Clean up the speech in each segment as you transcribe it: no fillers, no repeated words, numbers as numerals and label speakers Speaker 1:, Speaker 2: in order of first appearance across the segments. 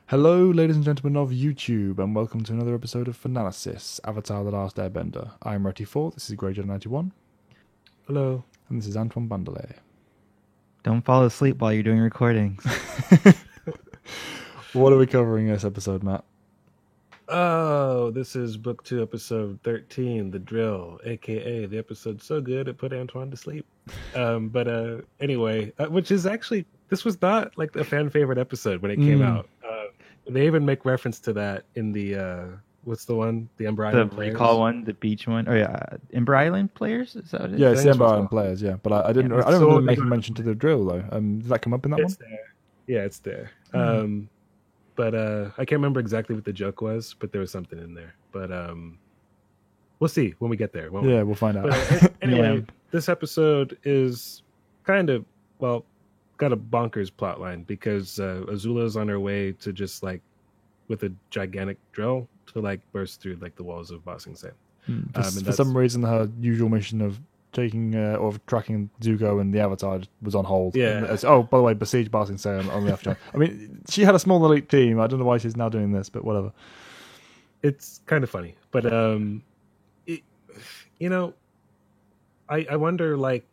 Speaker 1: Hello, ladies and gentlemen of YouTube, and welcome to another episode of Finalysis, Avatar The Last Airbender. I'm Roti4, this is Greyjoy91,
Speaker 2: Hello.
Speaker 1: and this is Antoine Bandelet.
Speaker 3: Don't fall asleep while you're doing recordings.
Speaker 1: What are we covering this episode, Matt?
Speaker 2: Oh, this is book 2, episode 13, The Drill, aka the episode so good it put Antoine to sleep. Anyway, which is actually, this was not like a fan favorite episode when it came out. They even make reference to that in the, what's the one? The Ember
Speaker 3: The
Speaker 2: Island Players?
Speaker 3: recall one, the beach one. Oh yeah, Ember Island players. Is that what it is?
Speaker 1: Yeah, it's the
Speaker 2: that's
Speaker 1: Ember
Speaker 2: what's
Speaker 1: Island
Speaker 2: called.
Speaker 1: players, yeah, but I don't
Speaker 3: Yeah,
Speaker 1: I don't
Speaker 2: so
Speaker 1: remember
Speaker 2: they
Speaker 1: making
Speaker 2: got-
Speaker 1: mention to the drill, though. Did that come up in that
Speaker 2: It's
Speaker 1: one?
Speaker 2: there. Yeah, it's there. I can't remember exactly what the joke was, but there was something in there. But we'll see when we get there. Won't we?
Speaker 1: Yeah, we'll find out.
Speaker 2: But anyway,
Speaker 3: Yeah.
Speaker 2: this episode is kind of, well, got a bonkers plot line because Azula's on her way to just like with a gigantic drill to like burst through like the walls of Ba Sing Se.
Speaker 1: For
Speaker 2: and
Speaker 1: for
Speaker 2: that's-
Speaker 1: some reason, her usual mission of taking or tracking Zuko and the Avatar was on hold.
Speaker 2: Yeah.
Speaker 1: And oh, by the way, besiege Ba Sing Se on the afternoon. I mean, she had a small elite team. I don't know why she's now doing this, but whatever.
Speaker 2: It's kind of funny, but it, you know, I wonder like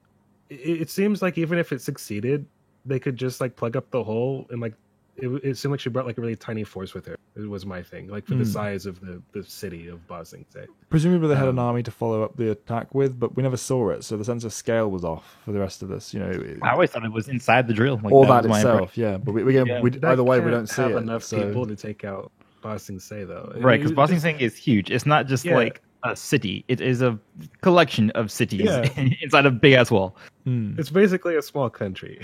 Speaker 2: it seems like even if it succeeded, they could just like plug up the hole and like it seemed like she brought like a really tiny force with her. It was my thing, like for the size of the city of Ba Sing Se.
Speaker 1: Presumably they had an
Speaker 2: Um,
Speaker 1: army to follow up the attack with, but we never saw it, so the sense of scale was off for the rest of this.
Speaker 3: I always thought it was inside the drill. Like,
Speaker 1: all
Speaker 3: that
Speaker 1: that
Speaker 3: was my
Speaker 1: itself, yeah. But
Speaker 3: Yeah.
Speaker 1: either way, we
Speaker 2: can't
Speaker 1: don't see
Speaker 2: have
Speaker 1: it.
Speaker 2: enough
Speaker 1: so-
Speaker 2: people to take out Ba Sing Se though.
Speaker 3: impression. Right, because
Speaker 2: It-
Speaker 3: Ba Sing Se is huge. It's not just
Speaker 2: Yeah.
Speaker 3: like a city. It is a collection of cities
Speaker 2: Yeah.
Speaker 3: inside a big ass wall.
Speaker 2: It's basically a small country.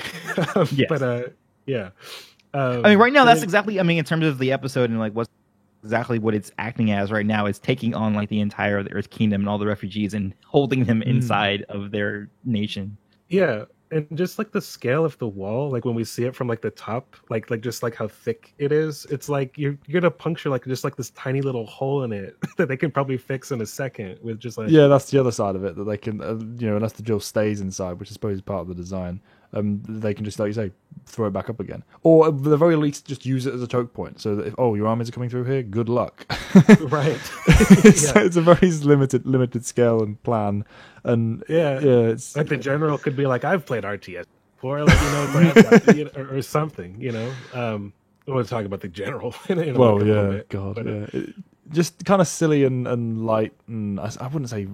Speaker 3: Yes.
Speaker 2: But yeah.
Speaker 3: I mean, right now
Speaker 2: and
Speaker 3: that's
Speaker 2: then-
Speaker 3: exactly. I mean, in terms of the episode and like what's exactly what it's acting as right now, it's taking on like the entire of the Earth Kingdom and all the refugees and holding them inside of their nation.
Speaker 2: Yeah, and just like the scale of the wall, like when we see it from like the top, like just like how thick it is, it's like you're gonna puncture like just like this tiny little hole in it that they can probably fix in a second with just like
Speaker 1: Yeah, that's the other side of it, that they can, unless the drill stays inside, which I suppose is part of the design, they can just, like you say, throw it back up again. Or at the very least, just use it as a choke point, so that if, your armies are coming through here, good luck.
Speaker 2: right.
Speaker 1: It's a very limited scale and plan, and
Speaker 2: Yeah.
Speaker 1: it's
Speaker 2: Like the general could be like, I've played RTS before, like, perhaps, or something, I want to talk about the general in a
Speaker 1: well,
Speaker 2: little
Speaker 1: yeah,
Speaker 2: bit,
Speaker 1: God,
Speaker 2: but,
Speaker 1: yeah. Just kind of silly and light, and I wouldn't say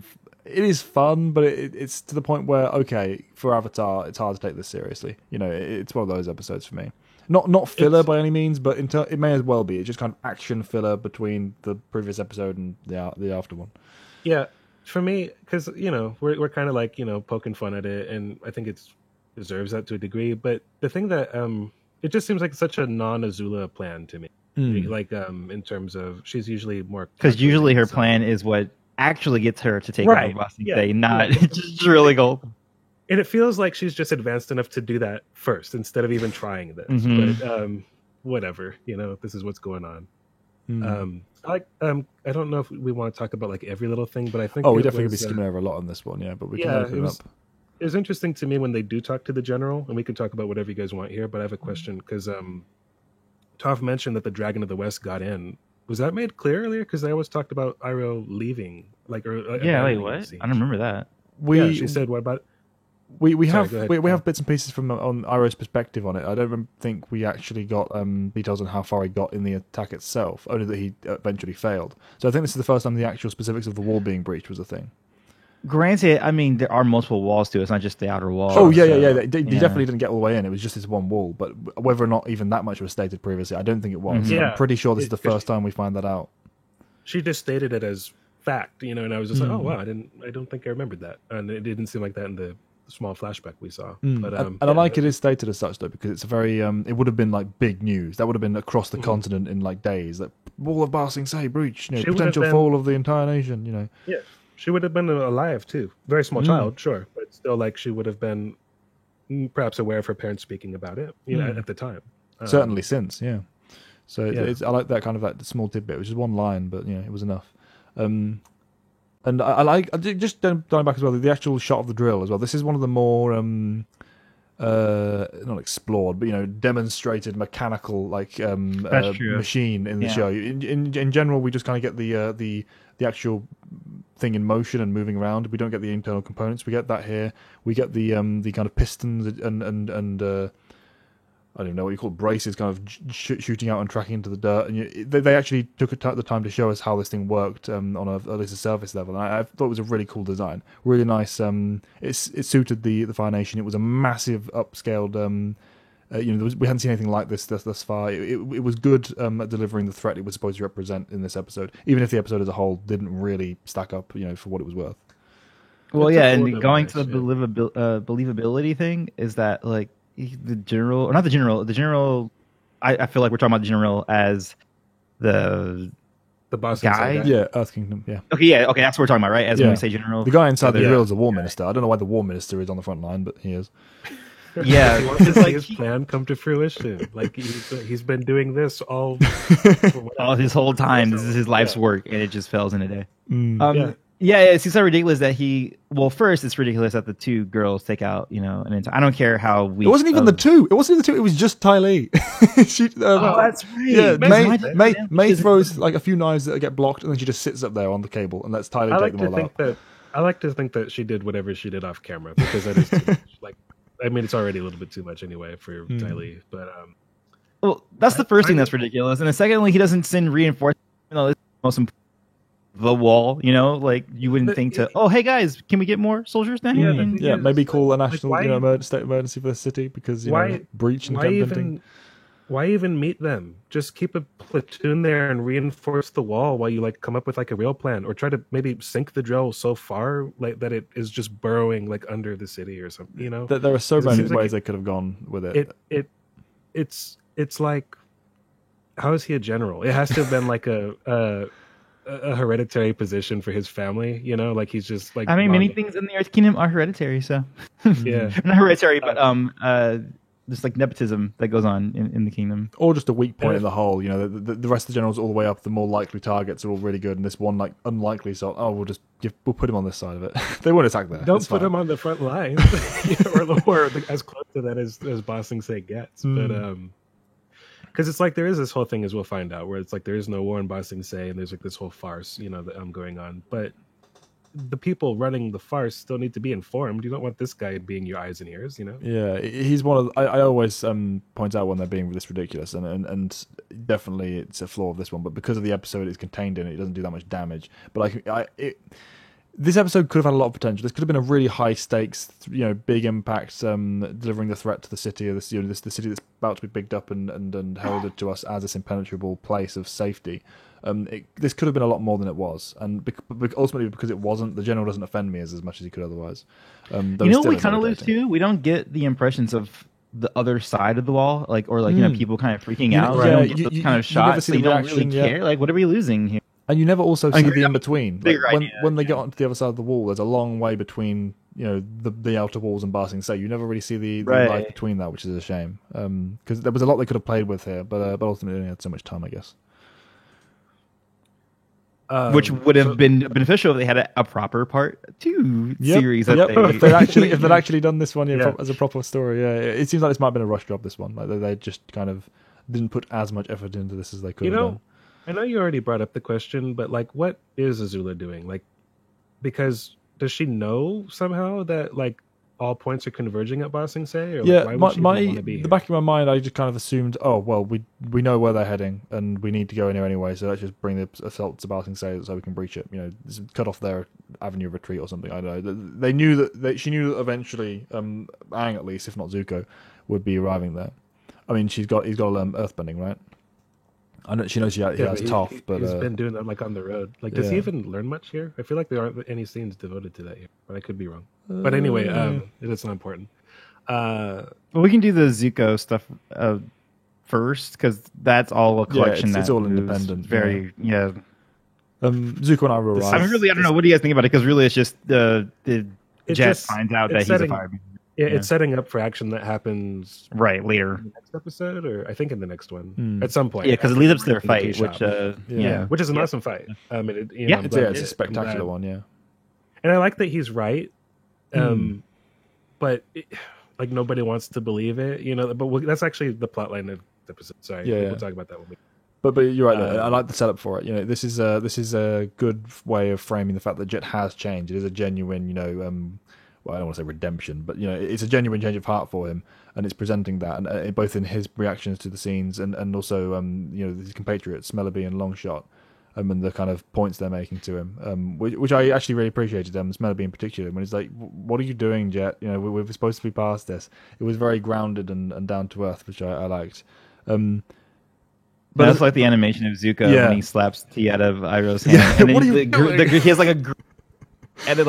Speaker 1: it is fun, but it's to the point where, okay, for Avatar, it's hard to take this seriously. It's one of those episodes for me. Not filler by any means, but it may as well be. It's just kind of action filler between the previous episode and the after one.
Speaker 2: Yeah, for me, because we're kind of like poking fun at it, and I think it deserves that to a degree. But the thing that it just seems like such a non-Azula plan to me. Like in terms of she's usually more
Speaker 3: Because usually her
Speaker 2: calculated, so-
Speaker 3: plan is what actually gets her to take
Speaker 2: Right,
Speaker 3: over Ba Sing
Speaker 2: yeah,
Speaker 3: Se, not
Speaker 2: yeah.
Speaker 3: just drilling gold.
Speaker 2: and it feels like she's just advanced enough to do that first instead of even trying this.
Speaker 3: Mhm.
Speaker 2: But whatever, this is what's going on.
Speaker 1: Mm.
Speaker 2: I don't know if we want to talk about like every little thing, but I think
Speaker 1: We
Speaker 2: it
Speaker 1: definitely could be
Speaker 2: was,
Speaker 1: skimming over a lot on this one, yeah. But we can
Speaker 2: yeah,
Speaker 1: open
Speaker 2: it
Speaker 1: it
Speaker 2: was-
Speaker 1: up.
Speaker 2: it was interesting to me when they do talk to the general, and we can talk about whatever you guys want here. But I have a question because Toph mentioned that the Dragon of the West got in. Was that made clear earlier? Because I always talked about Iroh leaving, like or
Speaker 3: Yeah, wait,
Speaker 2: abandoning
Speaker 3: what?
Speaker 2: the siege.
Speaker 3: I don't remember that.
Speaker 2: Yeah, she said, "What about?"
Speaker 1: We
Speaker 2: Sorry,
Speaker 1: have
Speaker 2: go ahead.
Speaker 1: we have bits and pieces from on Iroh's perspective on it. I don't think we actually got details on how far he got in the attack itself. Only that he eventually failed. So I think this is the first time the actual specifics of the wall being breached was a thing.
Speaker 3: Granted, I mean there are multiple walls too. It's not just the outer wall.
Speaker 1: Oh yeah,
Speaker 3: so,
Speaker 1: yeah. They
Speaker 3: yeah.
Speaker 1: definitely didn't get all the way in. It was just this one wall. But whether or not even that much was stated previously, I don't think it was.
Speaker 3: Mhm.
Speaker 2: Yeah.
Speaker 1: I'm pretty sure this is the
Speaker 2: It-
Speaker 1: first time we find that out.
Speaker 2: She just stated it as fact, and I was just like, "Oh
Speaker 1: Mm.
Speaker 2: wow, I don't think I remembered that," and it didn't seem like that in the small flashback we saw.
Speaker 1: Mm.
Speaker 2: But
Speaker 1: And I like it is stated as such though, because it's a very it would have been like big news. That would have been across the
Speaker 2: Mhm.
Speaker 1: continent in like days. That wall of Ba Sing Se breached.
Speaker 2: She would have
Speaker 1: Potential
Speaker 2: been-
Speaker 1: fall of the entire nation.
Speaker 2: Yeah, she would have been alive too. Very small
Speaker 1: Mm.
Speaker 2: child, sure, but still, like she would have been perhaps aware of her parents speaking about it,
Speaker 1: Mm.
Speaker 2: at the time.
Speaker 1: Certainly since, yeah. So
Speaker 2: Yeah.
Speaker 1: I like that kind of like small tidbit, which is one line, but it was enough. And I like just going back as well the actual shot of the drill as well. This is one of the more not explored, but demonstrated mechanical
Speaker 3: That's true.
Speaker 1: machine in the
Speaker 3: Yeah.
Speaker 1: show. In general, we just kind of get the actual thing in motion and moving around. We don't get the internal components. We get that here. We get the kind of pistons and I don't even know what you call it, braces, kind of shooting out and tracking into the dirt. And they actually took the time to show us how this thing worked on at least a surface level. And I thought it was a really cool design, really nice. It suited the Fire Nation. It was a massive upscaled. We hadn't seen anything like this thus far. It was good at delivering the threat it was supposed to represent in this episode, even if the episode as a whole didn't really stack up, for what it was worth.
Speaker 3: Well,
Speaker 2: It's a
Speaker 3: yeah, and
Speaker 2: full
Speaker 3: going
Speaker 2: device,
Speaker 3: to the believability thing is that like the general, or not the general. I feel like we're talking about the general as the
Speaker 2: boss
Speaker 3: guy.
Speaker 2: inside
Speaker 1: Yeah, Earth Kingdom. Yeah,
Speaker 3: okay, that's what we're talking about, right? As when
Speaker 1: Yeah.
Speaker 3: we say general,
Speaker 1: the guy inside the
Speaker 2: Yeah.
Speaker 1: grill is a war minister. I don't know why the war minister is on the front line, but he is.
Speaker 3: yeah,
Speaker 2: He wants to
Speaker 3: it's
Speaker 2: see
Speaker 3: like
Speaker 2: his plan come to fruition. Like he's been doing this all
Speaker 3: all his whole time. This is his life's work, and it just fails in a day.
Speaker 2: Yeah.
Speaker 3: Yeah, it's so ridiculous that first it's ridiculous that the two girls take out, I don't care how we.
Speaker 1: It wasn't even the two. It wasn't even the two. It was just Ty Lee.
Speaker 3: that's right.
Speaker 1: Yeah,
Speaker 3: May-
Speaker 1: May throws like a few knives that get blocked, and then she just sits up there on the cable and lets Ty Lee
Speaker 2: I
Speaker 1: take
Speaker 2: like
Speaker 1: them
Speaker 2: to
Speaker 1: all
Speaker 2: think
Speaker 1: out.
Speaker 2: I like to think that she did whatever she did off camera because that is too much. Like, I mean, it's already a little bit too much anyway for Ty Lee. But
Speaker 3: Well, that's the first thing that's ridiculous, and then secondly, he doesn't send reinforcements. This is the most important. The wall, like you wouldn't
Speaker 2: But
Speaker 3: think to. Oh, hey guys, can we get more soldiers down here?
Speaker 2: Yeah,
Speaker 3: And-
Speaker 2: Yeah,
Speaker 1: Maybe
Speaker 2: it's
Speaker 1: call a
Speaker 2: like,
Speaker 1: national,
Speaker 2: why-
Speaker 1: state of emergency for the city because
Speaker 2: Why-
Speaker 1: breach and
Speaker 2: why
Speaker 1: camp
Speaker 2: even
Speaker 1: venting.
Speaker 2: why even meet them? Just keep a platoon there and reinforce the wall while you come up with a real plan, or try to maybe sink the drill so far that it is just burrowing under the city or something.
Speaker 1: There are so
Speaker 2: It
Speaker 1: many
Speaker 2: seems like
Speaker 1: ways they could have gone with it.
Speaker 2: It's like, how is he a general? It has to have been like a hereditary position for his family, like he's just like.
Speaker 3: I mean, many
Speaker 2: mom-
Speaker 3: things in the Earth Kingdom are hereditary, so
Speaker 2: Yeah.
Speaker 3: not hereditary, but just like nepotism that goes on in the kingdom.
Speaker 1: Or just a weak point
Speaker 2: Yeah.
Speaker 1: in the whole. The rest of the generals all the way up, the more likely targets are all really good, and this one unlikely. So we'll put him on this side of it. They won't attack there.
Speaker 2: Don't
Speaker 1: It's
Speaker 2: put
Speaker 1: fine.
Speaker 2: him on the front line, or as close to that as Ba Sing Se gets. But because it's like there is this whole thing, as we'll find out, where it's like there is no war in Ba Sing Se, and there's this whole farce, that going on. But the people running the farce still need to be informed. You don't want this guy being your eyes and ears,
Speaker 1: Yeah, he's one of. I always point out when they're being this ridiculous, and definitely it's a flaw of this one. But because of the episode it's contained in, it doesn't do that much damage. But this episode could have had a lot of potential. This could have been a really high stakes, big impact, delivering the threat to the city, the city that's about to be bigged up and heralded to us as this impenetrable place of safety. This could have been a lot more than it was, and ultimately because it wasn't, the general doesn't offend me as much as he could otherwise.
Speaker 3: What we kind of lose too? We don't get the impressions of the other side of the wall, people kind of freaking out.
Speaker 1: right.
Speaker 3: We don't
Speaker 1: Yeah,
Speaker 3: get those
Speaker 1: you
Speaker 3: kind of
Speaker 1: never
Speaker 3: shots,
Speaker 1: see
Speaker 3: so
Speaker 1: the
Speaker 3: you don't really
Speaker 1: reaction, yeah.
Speaker 3: care. Like, what are we losing here?
Speaker 1: And you never also see the in between.
Speaker 3: bigger idea,
Speaker 1: When they get onto the other side of the wall, there's a long way between the outer walls and Ba Sing Se. You never really see the
Speaker 3: Right.
Speaker 1: life between that, which is a shame. Because there was a lot they could have played with here, but ultimately they only had so much time, I guess.
Speaker 3: Which would have been beneficial if they had a proper part 2 series. That
Speaker 1: If they'd actually done this one as a proper story, it seems like this might have been a rush job. This one, like they just kind of didn't put as much effort into this as they could have done.
Speaker 2: I know you already brought up the question, but what is Azula doing? Because does she know somehow that all points are converging at Ba Sing Se? Or why would she want to be
Speaker 1: the
Speaker 2: here?
Speaker 1: back of my mind, I just kind of assumed, oh well, we know where they're heading, and we need to go in here anyway. So let's just bring the assault to Ba Sing Se so we can breach it. Just cut off their avenue of retreat or something. I don't know. They knew that she knew that eventually, Aang at least, if not Zuko, would be arriving there. I mean, he's got earthbending, right? I know she knows he has Toph, but
Speaker 2: he's been doing that on the road. Does he
Speaker 1: yeah.
Speaker 2: even learn much here? I feel like there aren't any scenes devoted to that here, but I could be wrong. But anyway, it's not important.
Speaker 3: Well, we can do the Zuko stuff first because that's all a collection.
Speaker 1: it's
Speaker 3: that
Speaker 1: all
Speaker 3: is
Speaker 1: independent,
Speaker 3: Very
Speaker 1: Zuko and I will arrive.
Speaker 3: I don't know. What do you guys think about it? Because really, it's just the Jet
Speaker 2: just-
Speaker 3: finds out
Speaker 2: it's
Speaker 3: that he's a
Speaker 2: setting-
Speaker 3: fire.
Speaker 2: It's setting up for action that happens
Speaker 3: Right later.
Speaker 2: in the next episode, or I think in the next one at some point.
Speaker 3: Yeah, because it leads up to their
Speaker 2: In the
Speaker 3: fight,
Speaker 2: tea
Speaker 3: which
Speaker 2: shop.
Speaker 3: yeah.
Speaker 2: Which is an awesome fight.
Speaker 3: Yeah.
Speaker 1: It's a spectacular one, yeah.
Speaker 2: And I like that he's right. But like nobody wants to believe it, but that's actually the plot line of the episode. Sorry,
Speaker 1: Yeah,
Speaker 2: we'll talk about that when we.
Speaker 1: But you're right. I like the setup for it. This is a good way of framing the fact that Jet has changed. It is a genuine, well, I don't want to say redemption, but it's a genuine change of heart for him, and it's presenting that, and both in his reactions to the scenes and also his compatriots Smellaby and Longshot, and the kind of points they're making to him, which I actually really appreciated. Smellaby in particular, when he's like, "What are you doing, Jet? We're supposed to be past this." It was very grounded and down to earth, which I liked.
Speaker 3: But that's like the animation of Zuko when he slaps tea out of Iroh's hand.
Speaker 1: Yeah,
Speaker 3: And then
Speaker 1: what are you doing?
Speaker 3: he has like and then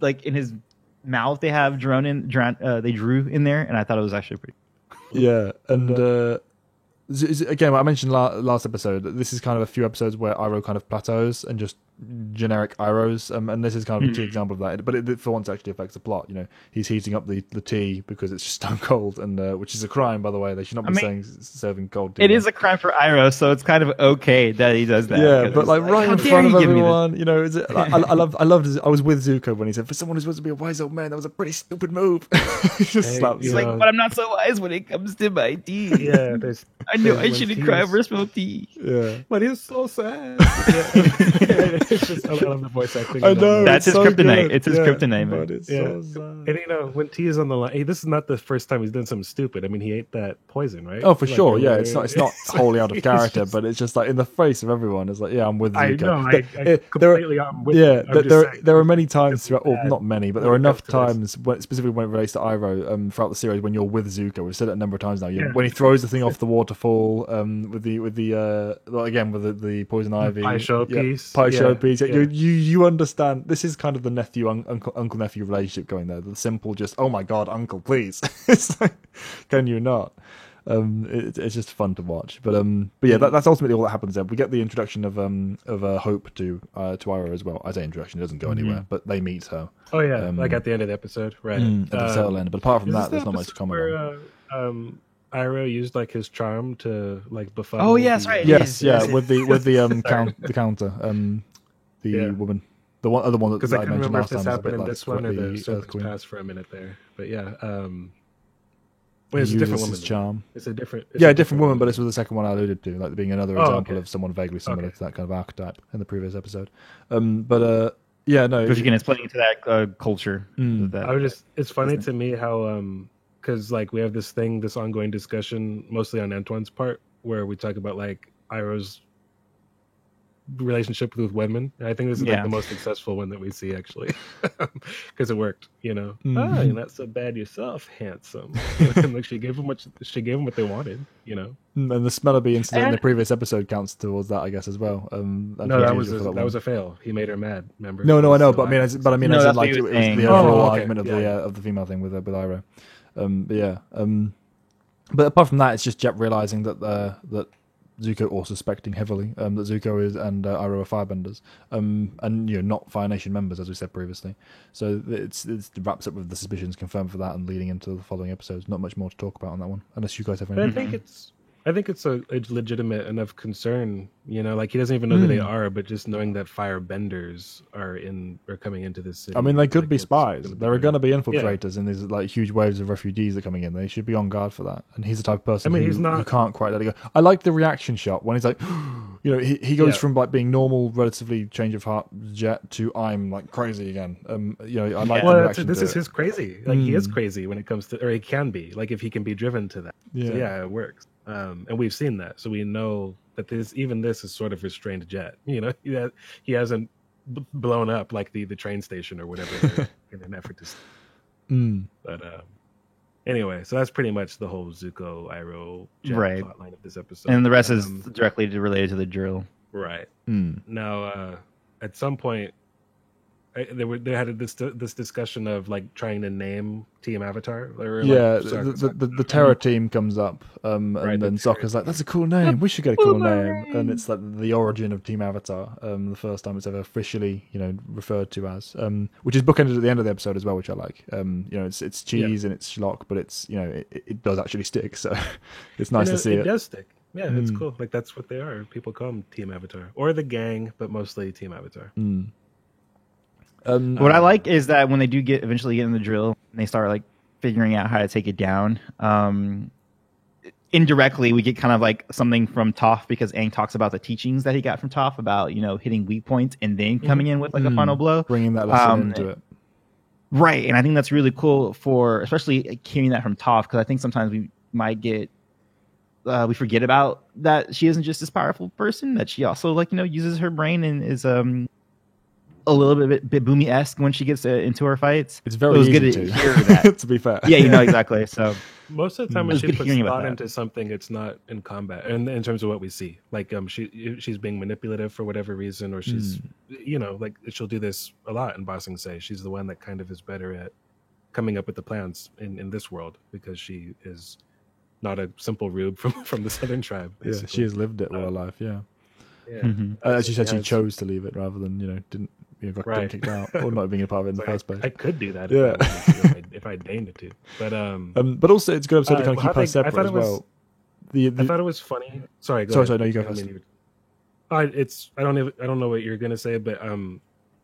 Speaker 3: like in his mouth they have they drew in there, and I thought it was actually pretty.
Speaker 1: Yeah, and again, I mentioned last episode that this is kind of a few episodes where Iroh kind of plateaus and just generic Irohs, and this is kind of a key example of that. But it for once actually affects the plot. He's heating up the tea because it's just stone cold, and which is a crime, by the way. They should not be serving cold tea.
Speaker 3: It is a crime for Iroh, so it's kind of okay that he does that.
Speaker 1: Yeah, but like right in front of everyone, I loved. I was with Zuko when he said, "For someone who's supposed to be a wise old man, that was a pretty stupid move."
Speaker 3: He's like, "But I'm not so wise when it comes to my tea."
Speaker 2: Yeah,
Speaker 3: I know I shouldn't cry over spilled tea.
Speaker 1: Yeah,
Speaker 2: but he's so sad. Yeah. It's just, I love the voice acting.
Speaker 1: I know.
Speaker 3: That's his kryptonite.
Speaker 1: Good.
Speaker 3: It's his kryptonite, man.
Speaker 1: It's so sad.
Speaker 2: And when T is on the line, this is not the first time he's done something stupid. I mean, he ate that poison, right?
Speaker 1: Oh, for sure. Yeah, it's not wholly out of character, but it's just like in the face of everyone. It's like, yeah, I'm with Zuko.
Speaker 2: I know. I completely am with you.
Speaker 1: There are many times throughout, or not many, but there are enough times, specifically when it relates to Iroh, throughout the series when you're with Zuko. We've said it a number of times now. When he throws the thing off the waterfall, with the poison ivy,
Speaker 2: pie showpiece.
Speaker 1: You understand. This is kind of the uncle nephew relationship going there. The simple, just oh my god, uncle, please. It's like, can you not? It's just fun to watch. But yeah, that's ultimately all that happens there. We get the introduction of Hope to Iroh as well. I say introduction, it doesn't go anywhere, but they meet her.
Speaker 2: Oh yeah, like at the end of the episode, right?
Speaker 1: At the tail end. But apart from that, there's not much to comment on.
Speaker 2: Iroh used like his charm to like befuddle.
Speaker 3: Oh yes, right.
Speaker 1: Yes, with the counter, the woman, the other one that I mentioned last time.
Speaker 2: Because I can't remember if this happened in this one or the Serpent's Pass for a minute there, but yeah. It's a different woman.
Speaker 1: Charm.
Speaker 2: It's a different.
Speaker 1: Different woman, but this was the second one I alluded to, like being another example of someone vaguely similar to that kind of archetype in the previous episode. Yeah, no.
Speaker 3: Because again, it's playing into that culture.
Speaker 2: It's funny to me how because like we have this ongoing discussion mostly on Antoine's part where we talk about like Iroh's relationship with women. I think this is like the most successful one that we see actually, because it worked. You're not so bad yourself, handsome. And like she gave them what they wanted. And
Speaker 1: the Smellaby incident in the previous episode counts towards that, I guess, as well.
Speaker 2: No, that was a fail. He made her mad. Remember?
Speaker 1: No, I know, but I mean, it was the overall argument of the female thing with Iroh. But apart from that, it's just Jet realizing that Zuko, or suspecting heavily that Zuko and Iroh are firebenders, and not Fire Nation members, as we said previously. So it wraps up with the suspicions confirmed for that, and leading into the following episodes. Not much more to talk about on that one, unless you guys have anything.
Speaker 2: I think it's a legitimate enough concern. Like he doesn't even know who they are, but just knowing that firebenders are coming into this city.
Speaker 1: I mean, they could be spies. There are going to be infiltrators, and there's like huge waves of refugees that are coming in. They should be on guard for that. And he's the type of person who can't quite let it go. I like the reaction shot when he's like, he goes from like being normal, relatively change of heart Jet to I'm like crazy again. I like the reaction.
Speaker 2: This is his crazy. Like he is crazy when it comes to, or he can be. Like if he can be driven to that.
Speaker 1: Yeah,
Speaker 2: so, it works. And we've seen that, so we know that this is sort of restrained Jet. He hasn't blown up like the train station or whatever in an effort to. But anyway, so that's pretty much the whole Zuko Iroh Jet plotline of this episode,
Speaker 3: and the rest is directly related to the drill.
Speaker 2: Right now, at some point, they had this discussion of like trying to name Team Avatar.
Speaker 1: The Terror Team comes up, and then Sokka's like, "That's a cool name. We should get a cool name." And it's like the origin of Team Avatar, the first time it's ever officially, referred to as, which is bookended at the end of the episode as well, which I like. It's cheese and it's schlock, but it's it does actually stick, so it's nice to see it.
Speaker 2: It does stick. Yeah, it's cool. Like that's what they are. People call them Team Avatar or the gang, but mostly Team Avatar.
Speaker 3: What I like is that when they do eventually get in the drill, and they start like figuring out how to take it down. Indirectly, we get kind of like something from Toph because Aang talks about the teachings that he got from Toph about, hitting weak points and then coming in with like a final blow.
Speaker 1: Bringing that lesson into it.
Speaker 3: Right. And I think that's really cool for especially hearing that from Toph, because I think sometimes we might get we forget about that she isn't just this powerful person, that she also uses her brain and is a little bit Boomy-esque when she gets into her fights.
Speaker 1: It's very easy
Speaker 3: good to hear that.
Speaker 1: To be fair.
Speaker 3: Yeah, exactly. So
Speaker 2: most of the time when she puts
Speaker 3: hearing
Speaker 2: thought
Speaker 3: about
Speaker 2: into something, it's not in combat. And in terms of what we see, like she's being manipulative for whatever reason, or she's like she'll do this a lot in Ba Sing Se. She's the one that kind of is better at coming up with the plans in this world, because she is not a simple rube from the southern tribe.
Speaker 1: Yeah, she has lived it all her life. Yeah. As you said, she chose to leave it rather than didn't got kicked out or not being a part of it in the first place.
Speaker 2: I could do that if I deigned it to.
Speaker 1: But also it's a good episode to kind of keep her separate as well.
Speaker 2: I thought it was funny. Sorry,
Speaker 1: sorry, no, you go first.
Speaker 2: I don't know what you're gonna say, but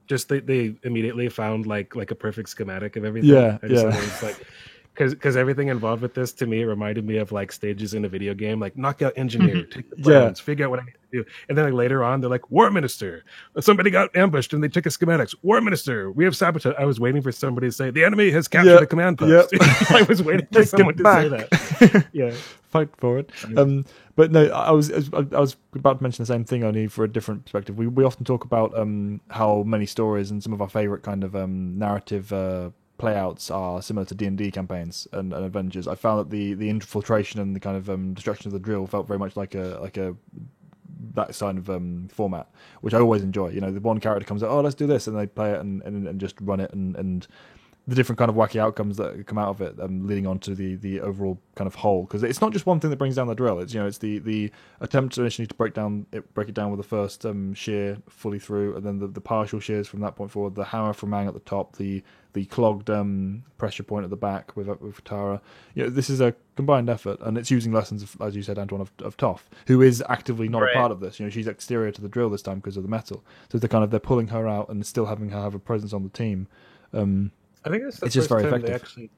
Speaker 2: just they immediately found like a perfect schematic of everything.
Speaker 1: Yeah,
Speaker 2: I just thought it was like, because everything involved with this to me reminded me of like stages in a video game, like knockout engineer, take the plans, figure out what I need to do, and then like later on they're like, war minister, somebody got ambushed and they took a schematics. War minister, we have sabotage. I was waiting for somebody to say the enemy has captured a command post. I was waiting for someone to say that. Yeah,
Speaker 1: fight for it. But no, I was about to mention the same thing, only for a different perspective. We often talk about how many stories and some of our favorite kind of narrative playouts are similar to D&D campaigns and adventures. I found that the infiltration and the kind of destruction of the drill felt very much like a that kind of format, which I always enjoy. The one character comes out, oh, let's do this, and they play it and just run it, and the different kind of wacky outcomes that come out of it, leading on to the overall kind of whole. Because it's not just one thing that brings down the drill. It's it's the attempt initially to break it down with the first shear fully through, and then the partial shears from that point forward. The hammer from Aang at the top, the clogged pressure point at the back with Tara. This is a combined effort, and it's using lessons of, as you said, Antoine, of Toph, who is actively not a part of this. She's exterior to the drill this time because of the metal. So they're pulling her out and still having her have a presence on the team.
Speaker 2: I think it's
Speaker 1: just very effective.
Speaker 2: They actually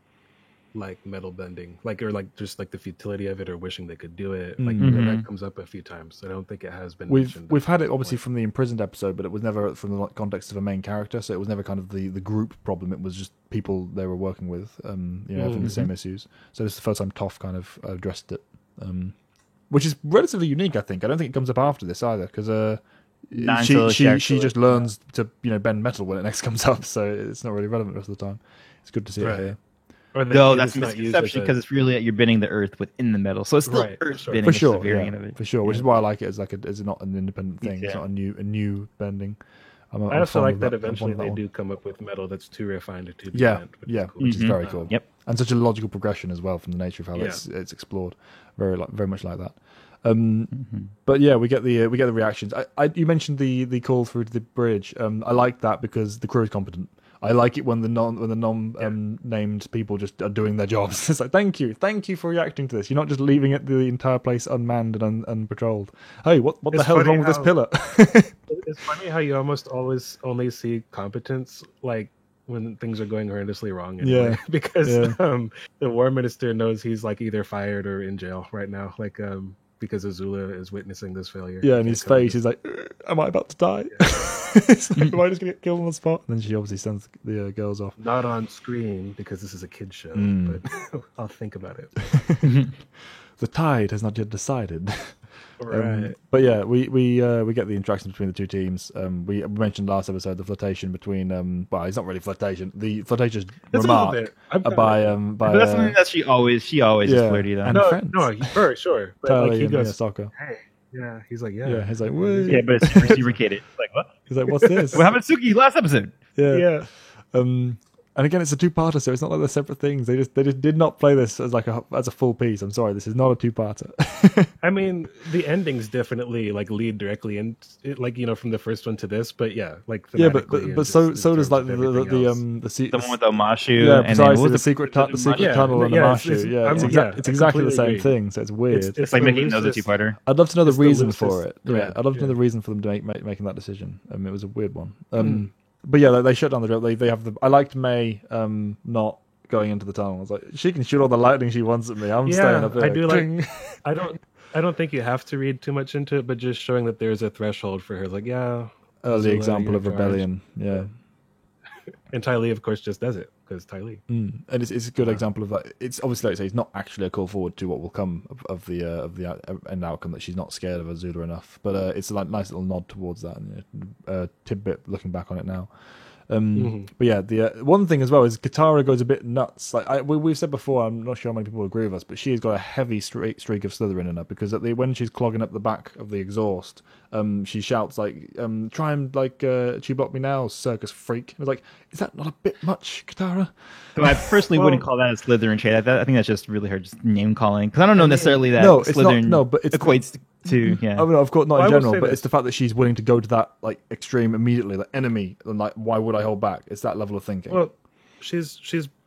Speaker 2: like metal bending, or just the futility of it, or wishing they could do it. That comes up a few times. I don't think it has been.
Speaker 1: We've had it obviously from the imprisoned episode, but it was never from the context of a main character. So it was never kind of the group problem. It was just people they were working with, having the same issues. So this is the first time Toph kind of addressed it, which is relatively unique. I think. I don't think it comes up after this either, because. She just learns to bend metal when it next comes up, so it's not really relevant the rest of the time. It's good to see it here.
Speaker 3: No, that's a misconception, because it's really you're bending the earth within the metal, so it's still earth bending.
Speaker 1: For sure,
Speaker 3: variant of it.
Speaker 1: For sure, which is why I like it as not an independent thing. It's not a new bending.
Speaker 2: I also like that eventually they do come up with metal that's too refined to be bent,
Speaker 1: which is very cool.
Speaker 3: Yep,
Speaker 1: and such a logical progression as well from the nature of how it's explored. Very much like that. But yeah, we get the reactions. You mentioned the call through to the bridge. I like that because the crew is competent. I like it when the non named people just are doing their jobs. It's like, thank you for reacting to this. You're not just leaving the entire place unmanned and unpatrolled. Hey, what the hell is wrong with this pillar?
Speaker 2: It's funny how you almost always only see competence when things are going horrendously wrong. Anyway. Because the war minister knows he's either fired or in jail right now. Because Azula is witnessing this failure.
Speaker 1: Yeah, and his face is like, am I about to die? It's like, am I just going to get killed on the spot? And then she obviously sends the girls off.
Speaker 2: Not on screen, because this is a kid's show, but I'll think about it.
Speaker 1: The tide has not yet decided.
Speaker 2: Right.
Speaker 1: But yeah, we get the interaction between the two teams. We mentioned last episode the flirtation between well, it's not really flirtation. The flirtatious remark by
Speaker 3: that's something that she always is flirty though.
Speaker 1: And friends.
Speaker 2: No, for sure. But he goes,
Speaker 1: soccer.
Speaker 2: Hey, yeah. He's like, yeah.
Speaker 1: Yeah, he's like, wait.
Speaker 3: Yeah, but it's reciprocated. Like what?
Speaker 1: He's like, what's this?
Speaker 3: What happened to Suki last episode?
Speaker 1: Yeah. And again, it's a two-parter, so it's not like they're separate things. They just did not play this as a full piece. I'm sorry, this is not a two-parter.
Speaker 2: I mean, the endings definitely lead directly in, from the first one to this. But yeah,
Speaker 1: but so does the
Speaker 3: one with the Omashu.
Speaker 1: Yeah, precisely. The secret tunnel and the Mashu. Yeah, it's exactly the same thing. So it's weird.
Speaker 3: It's like making another two-parter.
Speaker 1: I'd love to know the reason for it. Yeah, I'd love to know the reason for them to making that decision. It was a weird one. But yeah, they shut down the drill. They have I liked May not going into the tunnel. I was like, she can shoot all the lightning she wants at me. I'm
Speaker 2: Yeah,
Speaker 1: staying up here.
Speaker 2: I do like-
Speaker 1: Cling.
Speaker 2: I don't think you have to read too much into it, but just showing that there's a threshold for her. Like, yeah.
Speaker 1: Early
Speaker 2: Azula,
Speaker 1: example
Speaker 2: you're
Speaker 1: of
Speaker 2: in charge.
Speaker 1: rebellion. Yeah.
Speaker 2: And Ty Lee, of course, just does it because Ty Lee.
Speaker 1: And it's a good example of that. It's obviously, like I say, it's not actually a call forward to what will come of the end outcome, that she's not scared of Azula enough. But it's a nice little nod towards that, and tidbit looking back on it now. But yeah, the one thing as well is Katara goes a bit nuts. Like we've said before, I'm not sure how many people agree with us, but she has got a heavy streak of Slytherin in her, because when she's clogging up the back of the exhaust, she shouts like, "Try and like chew block me now, circus freak." I was like, is that not a bit much, Katara?
Speaker 3: So I personally wouldn't call that a Slytherin trait. I think that's just really her just name calling, because I don't know necessarily that
Speaker 1: No, it's
Speaker 3: Slytherin
Speaker 1: not. No, but it's
Speaker 3: equates to yeah.
Speaker 1: Oh no, of course not
Speaker 2: Well, I
Speaker 1: in
Speaker 2: will
Speaker 1: general,
Speaker 2: say
Speaker 1: but
Speaker 2: this.
Speaker 1: it's the fact that she's willing to go to that like extreme immediately, like enemy, and like why would I hold back? It's that level of thinking.
Speaker 2: Well, she's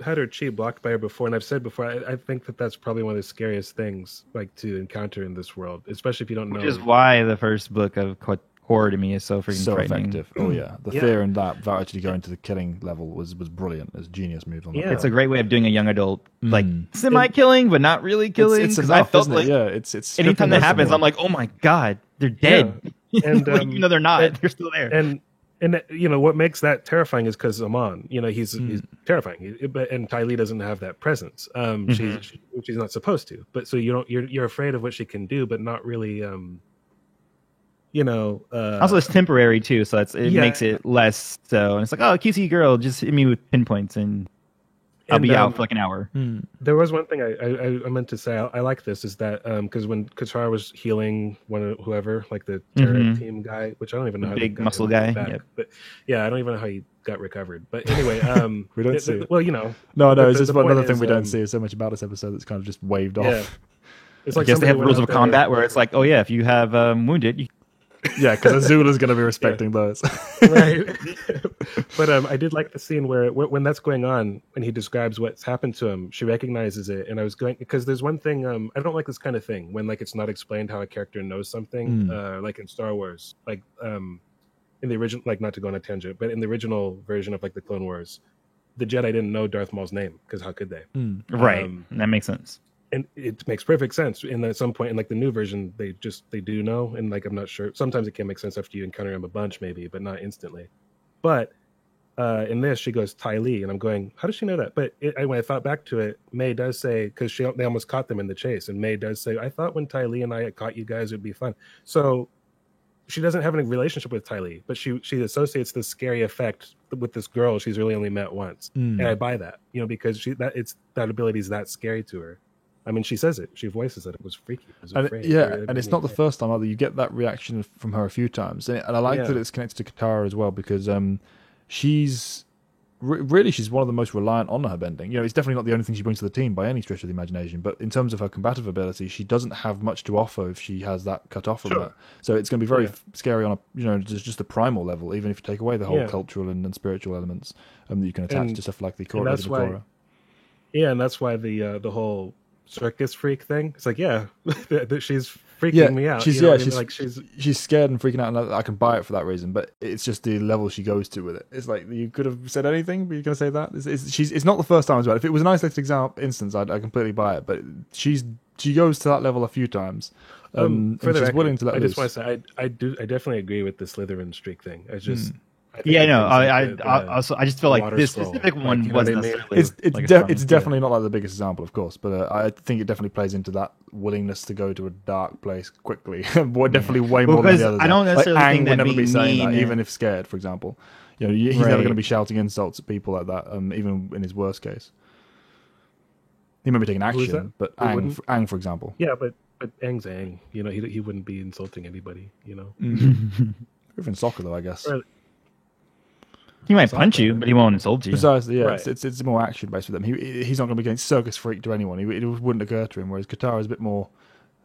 Speaker 2: had her chi blocked by her before, and I've said before, I think that's probably one of the scariest things like to encounter in this world, especially if you don't know.
Speaker 3: Which is why the first book of Horror to me is so freaking
Speaker 1: so
Speaker 3: frightening.
Speaker 1: effective. Oh yeah, the
Speaker 2: Yeah.
Speaker 1: fear in that without actually going to the killing level was brilliant. It's a genius move on that.
Speaker 2: Yeah.
Speaker 3: It's a great way of doing a young adult like semi-killing, but not really killing.
Speaker 1: It's
Speaker 3: 'cause
Speaker 1: enough,
Speaker 3: I felt
Speaker 1: isn't
Speaker 3: like
Speaker 1: it? Yeah, it's
Speaker 3: anytime
Speaker 1: scripted
Speaker 3: that
Speaker 1: nicely.
Speaker 3: happens, I'm like, oh my god, they're dead.
Speaker 2: And,
Speaker 3: even though they're not,
Speaker 2: and-
Speaker 3: they're still there.
Speaker 2: and you know what makes that terrifying is because Amon, you know, he's terrifying, and Ty Lee doesn't have that presence. She's not supposed to, but so you're afraid of what she can do, but not really. You know,
Speaker 3: Also, it's temporary too, so it
Speaker 2: Yeah.
Speaker 3: makes it less so. And it's like, oh, cutesy girl, just hit me with pinpoints, and I'll
Speaker 2: And,
Speaker 3: be out for like an hour.
Speaker 2: There was one thing I meant to say. I like this is that because when Katara was healing whoever, like the terror team guy, which I don't even know how
Speaker 3: Big
Speaker 2: they got
Speaker 3: muscle
Speaker 2: him
Speaker 3: guy,
Speaker 2: back,
Speaker 3: yep.
Speaker 2: but yeah, I don't even know how he got recovered. But anyway,
Speaker 1: We don't see it.
Speaker 2: Well, you know,
Speaker 1: No,
Speaker 2: the-
Speaker 1: it's
Speaker 2: the
Speaker 1: just
Speaker 2: point
Speaker 1: another thing
Speaker 2: is,
Speaker 1: we don't see. Is so much about this episode that's kind of just waved
Speaker 2: Yeah,
Speaker 1: off.
Speaker 2: it's
Speaker 3: I guess they
Speaker 2: somebody
Speaker 3: have
Speaker 2: went
Speaker 3: rules
Speaker 2: out
Speaker 3: of
Speaker 2: there-
Speaker 3: combat where it's like, oh yeah, if you have wounded, you
Speaker 1: Yeah, because Azula's going to be respecting those.
Speaker 2: right. But I did like the scene where when that's going on and he describes what's happened to him, she recognizes it, and I was going because there's one thing I don't like this kind of thing when like it's not explained how a character knows something, like in Star Wars, like in the original, like not to go on a tangent, but in the original version of like the Clone Wars, the Jedi didn't know Darth Maul's name because how could they?
Speaker 3: right. That makes sense.
Speaker 2: And it makes perfect sense. And at some point in like the new version, they do know. And like I'm not sure. Sometimes it can make sense after you encounter him a bunch, maybe, but not instantly. But in this, she goes Ty Lee, and I'm going, how does she know that? But when I thought back to it, May does say because they almost caught them in the chase, and May does say, I thought when Ty Lee and I had caught you guys, it'd be fun. So she doesn't have any relationship with Ty Lee, but she associates this scary effect with this girl she's really only met once, and I buy that, you know, because that ability is that scary to her. I mean, she says it. She voices it. It was freaky. It was
Speaker 1: And,
Speaker 2: afraid.
Speaker 1: and it's not the first time either. You get that reaction from her a few times, and I like
Speaker 2: Yeah.
Speaker 1: that it's connected to Katara as well, because she's really she's one of the most reliant on her bending. You know, it's definitely not the only thing she brings to the team by any stretch of the imagination, but in terms of her combative ability, she doesn't have much to offer if she has that cut off from
Speaker 2: Sure.
Speaker 1: her. So it's going to be very
Speaker 2: Yeah.
Speaker 1: scary on just a primal level, even if you take away the whole
Speaker 2: Yeah.
Speaker 1: cultural and spiritual elements that you can attach
Speaker 2: And-
Speaker 1: to stuff like the
Speaker 2: and that's why-
Speaker 1: Korra.
Speaker 2: Yeah, and that's why the whole circus freak thing. It's like, yeah, that she's freaking me out.
Speaker 1: She's
Speaker 2: you know what I mean?
Speaker 1: she's
Speaker 2: like she's
Speaker 1: she's scared and freaking out, and I can buy it for that reason. But it's just the level she goes to with it. It's like you could have said anything, but you're going to say that. It's not the first time as well. If it was an isolated instance, I completely buy it. But she goes to that level a few times.
Speaker 2: for
Speaker 1: And
Speaker 2: the
Speaker 1: she's
Speaker 2: record,
Speaker 1: willing to let
Speaker 2: I just
Speaker 1: loose.
Speaker 2: want to say I definitely agree with the Slytherin streak thing. I just I think
Speaker 3: Yeah,
Speaker 2: it
Speaker 3: no,
Speaker 2: brings, like,
Speaker 3: I just feel like
Speaker 2: water
Speaker 3: this
Speaker 2: scroll.
Speaker 3: specific
Speaker 2: Like,
Speaker 3: one
Speaker 2: you know
Speaker 3: wasn't
Speaker 2: what I mean?
Speaker 3: necessarily.
Speaker 1: It's
Speaker 3: like a strong-
Speaker 1: it's definitely not like the biggest example, of course, but I think it definitely plays into that willingness to go to a dark place quickly. Definitely way
Speaker 3: Well,
Speaker 1: more than
Speaker 3: because
Speaker 1: the others.
Speaker 3: I don't necessarily
Speaker 1: like, Aang
Speaker 3: think
Speaker 1: would
Speaker 3: that
Speaker 1: never be
Speaker 3: being
Speaker 1: saying that,
Speaker 3: mean-
Speaker 1: even if scared, for example. You know, he's never
Speaker 3: Right.
Speaker 1: going to be shouting insults at people like that, even in his worst case. He may be taking
Speaker 2: Who is
Speaker 1: action, but
Speaker 2: Who wouldn't?
Speaker 1: Aang, for example.
Speaker 2: Yeah, but Aang's Aang. You know, he wouldn't be insulting anybody. You know,
Speaker 1: Even soccer, though, I guess.
Speaker 2: Right.
Speaker 3: He might punch you, but he won't insult you.
Speaker 1: Precisely, yeah.
Speaker 2: Right.
Speaker 1: It's more action based with him. He's not going to be getting circus freak to anyone. It wouldn't occur to him. Whereas Katara is a bit more